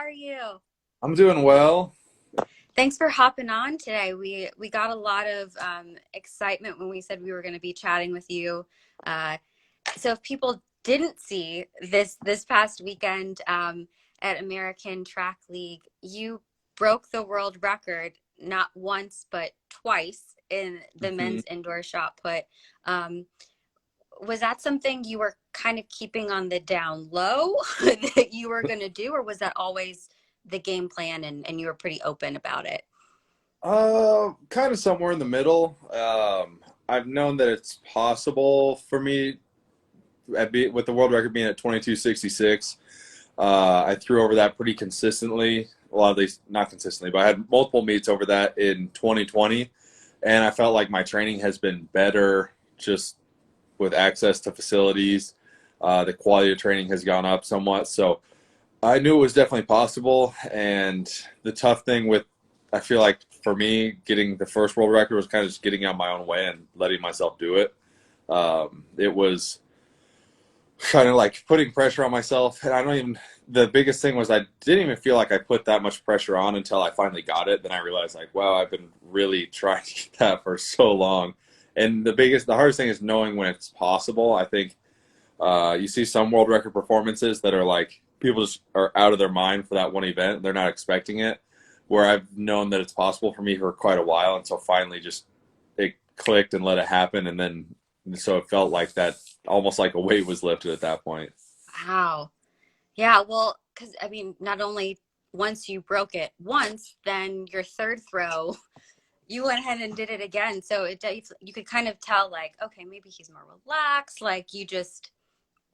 are you? I'm doing well. Thanks for hopping on today. We got a lot of excitement when we said we were going to be chatting with you. So if people didn't see this past weekend at American Track League, you broke the world record not once but twice in the men's indoor shot put. Was that something you were kind of keeping on the down low that you were going to do, or was that always the game plan and you were pretty open about it? Kind of somewhere in the middle. I've known that it's possible for me with the world record being at 22.66. I threw over that pretty consistently. Well, at least not consistently, but I had multiple meets over that in 2020, and I felt like my training has been better just with access to facilities. The quality of training has gone up somewhat, so I knew it was definitely possible. And the tough thing with, I feel like for me, getting the first world record was kind of just getting out my own way and letting myself do it. It was kind of like putting pressure on myself. And the biggest thing was I didn't even feel like I put that much pressure on until I finally got it. Then I realized, like, wow, I've been really trying to get that for so long. And the hardest thing is knowing when it's possible. I think you see some world record performances that are like, people just are out of their mind for that one event. They're not expecting it, where I've known that it's possible for me for quite a while. And so finally just it clicked and let it happen. And then, so it felt like that, almost like a weight was lifted at that point. Wow. Yeah. Well, cause I mean, not only once you broke it once, then your third throw, you went ahead and did it again. So you could kind of tell, like, okay, maybe he's more relaxed. Like you just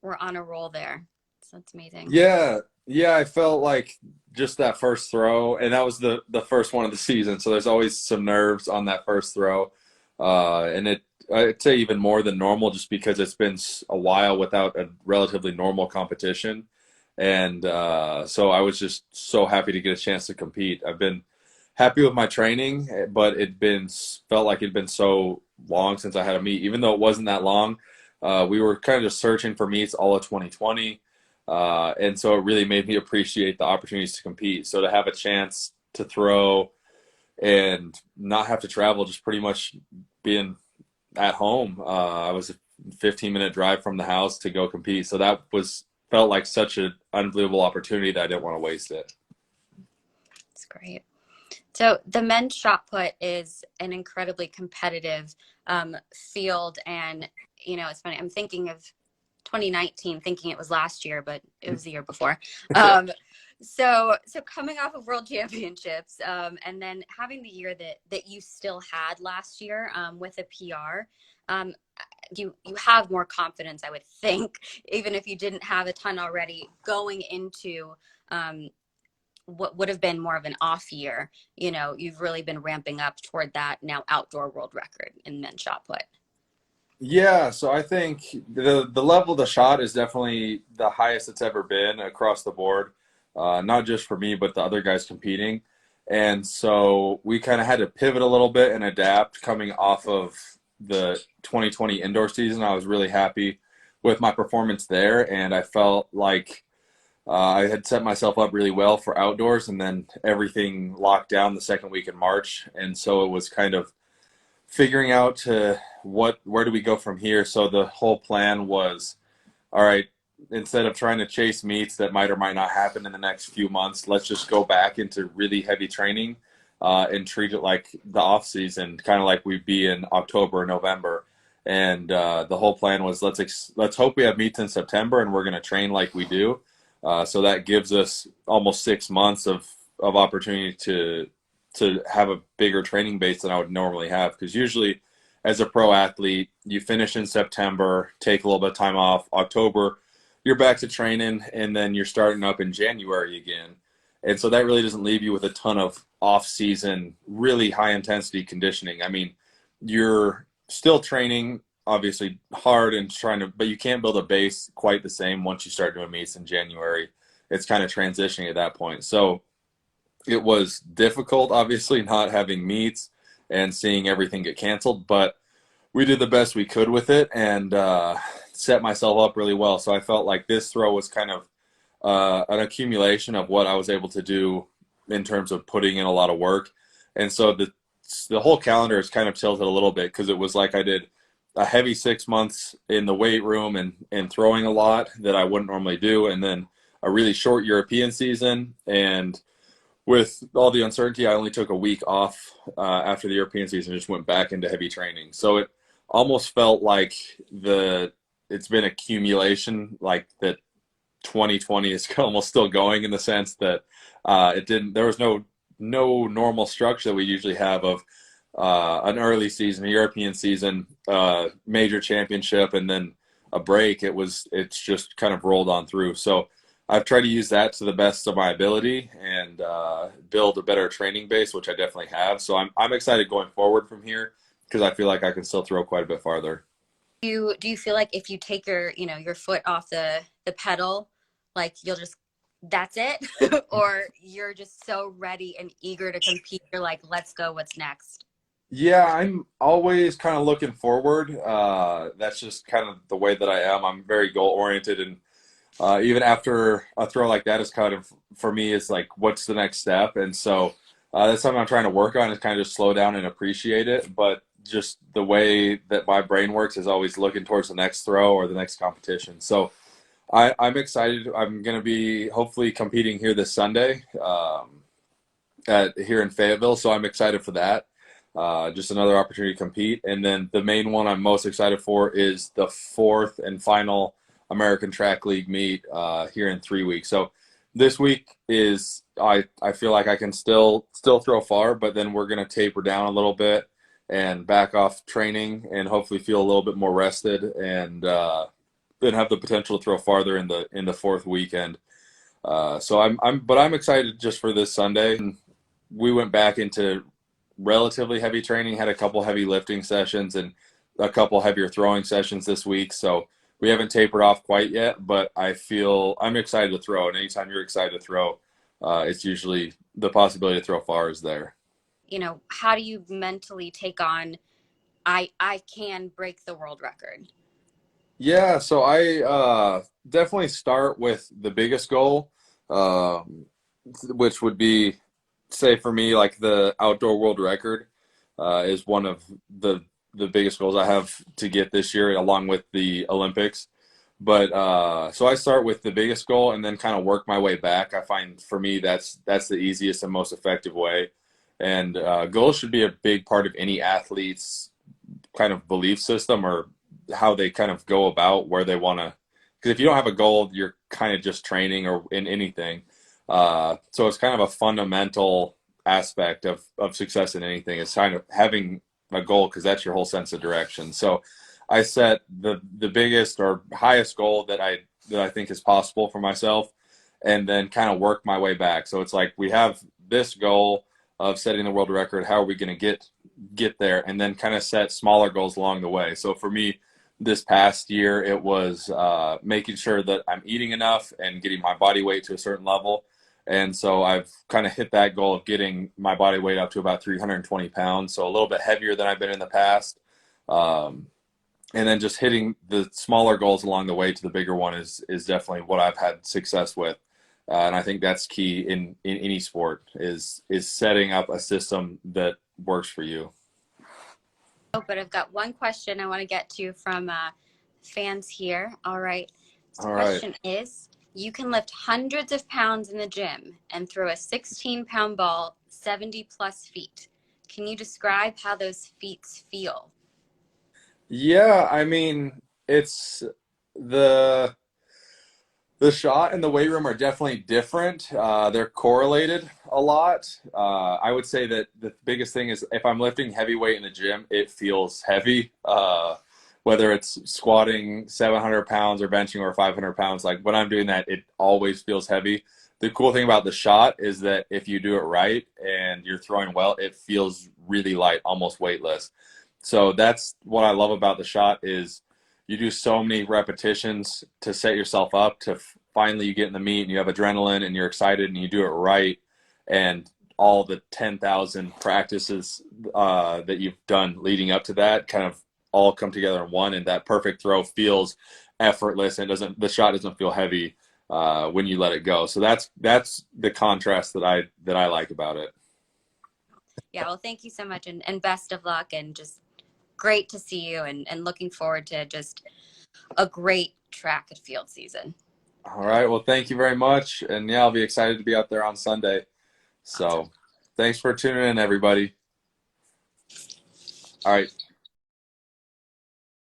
were on a roll there. So that's amazing. Yeah. I felt like just that first throw, and that was the first one of the season. So there's always some nerves on that first throw. And I'd say even more than normal, just because it's been a while without a relatively normal competition. And so I was just so happy to get a chance to compete. I've been happy with my training, but felt like it'd been so long since I had a meet. Even though it wasn't that long, we were kind of just searching for meets all of 2020. And so it really made me appreciate the opportunities to compete. So to have a chance to throw and not have to travel, just pretty much being at home. I was a 15-minute drive from the house to go compete. So that felt like such an unbelievable opportunity that I didn't want to waste it. That's great. So the men's shot put is an incredibly competitive field. And, you know, it's funny, I'm thinking of 2019, thinking it was last year, but it was the year before. So coming off of World Championships, and then having the year that you still had last year with a PR, you have more confidence, I would think, even if you didn't have a ton already going into what would have been more of an off year. You know, you've really been ramping up toward that now outdoor world record in men's shot put. Yeah, so I think the level of the shot is definitely the highest it's ever been across the board, not just for me, but the other guys competing. And so we kind of had to pivot a little bit and adapt coming off of the 2020 indoor season. I was really happy with my performance there, and I felt like I had set myself up really well for outdoors, and then everything locked down the second week in March. And so it was kind of figuring out where do we go from here. So the whole plan was, all right, instead of trying to chase meets that might or might not happen in the next few months, let's just go back into really heavy training and treat it like the off season, kind of like we'd be in October or November. And the whole plan was, let's hope we have meets in September and we're going to train like we do. So that gives us almost 6 months of opportunity to have a bigger training base than I would normally have. Because usually as a pro athlete, you finish in September, take a little bit of time off. October, you're back to training, and then you're starting up in January again. And so that really doesn't leave you with a ton of off-season, really high-intensity conditioning. I mean, you're still training, obviously, hard and but you can't build a base quite the same once you start doing meets in January. It's kind of transitioning at that point. So it was difficult, obviously, not having meets and seeing everything get canceled, but we did the best we could with it and set myself up really well. So I felt like this throw was kind of an accumulation of what I was able to do in terms of putting in a lot of work. And so the whole calendar is kind of tilted a little bit because it was like I did a heavy 6 months in the weight room and throwing a lot that I wouldn't normally do, and then a really short European season. And with all the uncertainty, I only took a week off after the European season, just went back into heavy training. So it almost felt like it's been accumulation, like that 2020 is almost still going, in the sense that there was no normal structure that we usually have of an early season, a European season, major championship, and then a break. It's just kind of rolled on through. So I've tried to use that to the best of my ability and build a better training base, which I definitely have. So I'm excited going forward from here because I feel like I can still throw quite a bit farther. Do you feel like if you take your foot off the pedal, like that's it? Or you're just so ready and eager to compete, you're like, let's go, what's next? Yeah, I'm always kind of looking forward. That's just kind of the way that I am. I'm very goal oriented, and even after a throw like that is kind of, for me, it's like, what's the next step? And so that's something I'm trying to work on, is kind of just slow down and appreciate it. But just the way that my brain works is always looking towards the next throw or the next competition. So I'm excited. I'm going to be hopefully competing here this Sunday here in Fayetteville. So I'm excited for that. Just another opportunity to compete. And then the main one I'm most excited for is the fourth and final American Track League meet here in 3 weeks. So this week is, I feel like I can still throw far, but then we're going to taper down a little bit and back off training and hopefully feel a little bit more rested, and then have the potential to throw farther in the fourth weekend. So I'm excited just for this Sunday. We went back into relatively heavy training, had a couple heavy lifting sessions and a couple heavier throwing sessions this week. So we haven't tapered off quite yet, but I'm excited to throw. And anytime you're excited to throw, it's usually the possibility to throw far is there. How do you mentally take on, I can break the world record? Yeah, so I definitely start with the biggest goal, which would be, say for me, like the outdoor world record is one of the biggest goals I have to get this year, along with the Olympics. But so I start with the biggest goal and then kind of work my way back. I find for me that's the easiest and most effective way. And goals should be a big part of any athlete's kind of belief system, or how they kind of go about where they want to. Because if you don't have a goal, you're kind of just training or in anything. So it's kind of a fundamental aspect of success in anything. It's kind of having a goal, because that's your whole sense of direction. So I set the biggest or highest goal that I think is possible for myself, and then kind of work my way back. So it's like, we have this goal of setting the world record. How are we going to get there? And then kind of set smaller goals along the way. So for me, this past year, it was making sure that I'm eating enough and getting my body weight to a certain level. And so I've kind of hit that goal of getting my body weight up to about 320 pounds. So a little bit heavier than I've been in the past. And then just hitting the smaller goals along the way to the bigger one is definitely what I've had success with. And I think that's key in any sport, is setting up a system that works for you. Oh, but I've got one question I want to get to from fans here. All right. So the question is, you can lift hundreds of pounds in the gym and throw a 16-pound ball 70 plus feet. Can you describe how those feats feel? Yeah, I mean, it's the shot and the weight room are definitely different. They're correlated a lot. I would say that the biggest thing is, if I'm lifting heavy weight in the gym, it feels heavy. Whether it's squatting 700 pounds or benching or 500 pounds, like when I'm doing that, it always feels heavy. The cool thing about the shot is that if you do it right and you're throwing well, it feels really light, almost weightless. So that's what I love about the shot, is you do so many repetitions to set yourself up to finally you get in the meet and you have adrenaline and you're excited and you do it right. And all the 10,000 practices that you've done leading up to that kind of all come together in one, and that perfect throw feels effortless and the shot doesn't feel heavy. when you let it go. So that's the contrast that I like about it. Yeah, well, thank you so much, and best of luck, and just great to see you, and looking forward to just a great track and field season. All right. Well, thank you very much. And yeah, I'll be excited to be out there on Sunday. So Awesome. thanks for tuning in, everybody. All right.